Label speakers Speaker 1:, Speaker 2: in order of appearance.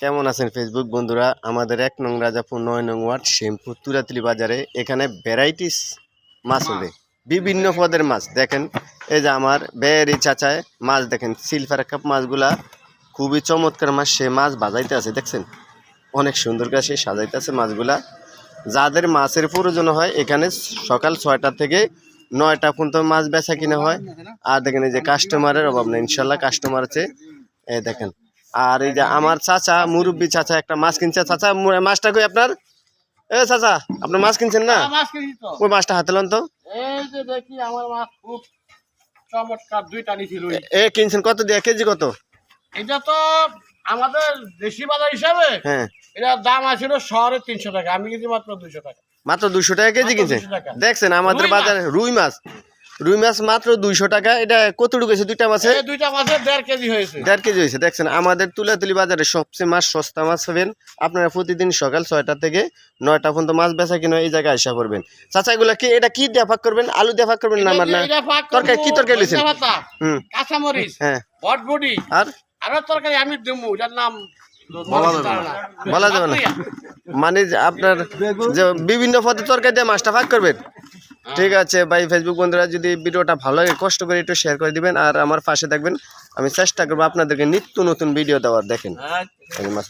Speaker 1: কেমন আছেন ফেসবুক বন্ধুরা? আমাদের ১ নং রাজাপুর ৯ নং ওয়ার্ড শ্যামপুর তুরাতলি বাজারে এখানে ভ্যারাইটিস মাছ ওঠে, বিভিন্ন পদের মাছ। দেখেন এই যে আমার বেরি চাচায় মাছ, দেখেন সিলভার কাপ মাছগুলা খুবই চমৎকার মাছ। সে মাছ বাজাইতে আছে, দেখছেন অনেক সুন্দর করে সে সাজাইতে আছে মাছগুলা। যাদের মাছের প্রয়োজন হয় এখানে সকাল ৬টা থেকে ৯টা পর্যন্ত মাছ বেচা কিনা হয়। আর দেখেন এই যে কাস্টমারের অভাব নেই, ইনশাল্লাহ কাস্টমার আছে। এই দেখেন, আর এই যে আমার চাচা মুরব্বী চাচা একটা মাছ কিনছে। চাচা মাছটা কই আপনার? এ চাচা আপনার মাছ কিনছেন না? ওই মাছটা হাতে লন তো।
Speaker 2: এই যে দেখি আমার মাছ খুব চমৎকার, দুইটা নিছিল।
Speaker 1: এ কিনছেন কত দিয়ে? কেজি কত?
Speaker 2: এটা তো আমাদের দেশি বাজার হিসাবে
Speaker 1: হ্যাঁ,
Speaker 2: এটার দাম আছিল শহরে 300 টাকা, আমি কিনছি মাত্র 200 টাকা।
Speaker 1: মাত্র 200 টাকা কেজি
Speaker 2: মাত্র
Speaker 1: কিনছে।
Speaker 2: 200 টাকা।
Speaker 1: দেখছেন আমাদের
Speaker 2: রুই মাছ।
Speaker 1: বাজারে রুই মাছ মাত্র 200 টাকা। এটা কতটুকু হয়েছে? দুইটা মাছে
Speaker 2: এই দুইটা মাছের 1.5 কেজি হয়েছে।
Speaker 1: 1.5 কেজি হয়েছে। দেখছেন আমাদের তুলাতুলি বাজারে সবচেয়ে মাছ সস্তা মাছ পাবেন আপনারা। প্রতিদিন সকাল 6টা থেকে 9টা পর্যন্ত মাছ বেচা কিনা এই জায়গায় আসা করবেন। চাচা এগুলা কি, এটা কি দিয়ে ভাগ করবেন? আলু দিয়ে ভাগ করবেন না? আমার না
Speaker 2: এটা ফাঁক
Speaker 1: তরকারি, কি তরকারি লিছেন? হুম,
Speaker 2: কাঁচামরিচ,
Speaker 1: হ্যাঁ,
Speaker 2: বটবডি
Speaker 1: আর
Speaker 2: আরো তরকারি আমি দেবো, এটার নাম
Speaker 1: বলা যাবে না। মানে যে আপনার যে বিভিন্ন পদে তরকারি দিয়ে মাছটা ভাগ করবেন। ঠিক আছে ভাই, ফেসবুক বন্ধুরা যদি ভিডিওটা ভালো লাগে কষ্ট করে একটু শেয়ার করে দিবেন আর আমার পাশে থাকবেন। আমি চেষ্টা করবো আপনাদেরকে নিত্য নতুন ভিডিও দেওয়ার। দেখেন মাছ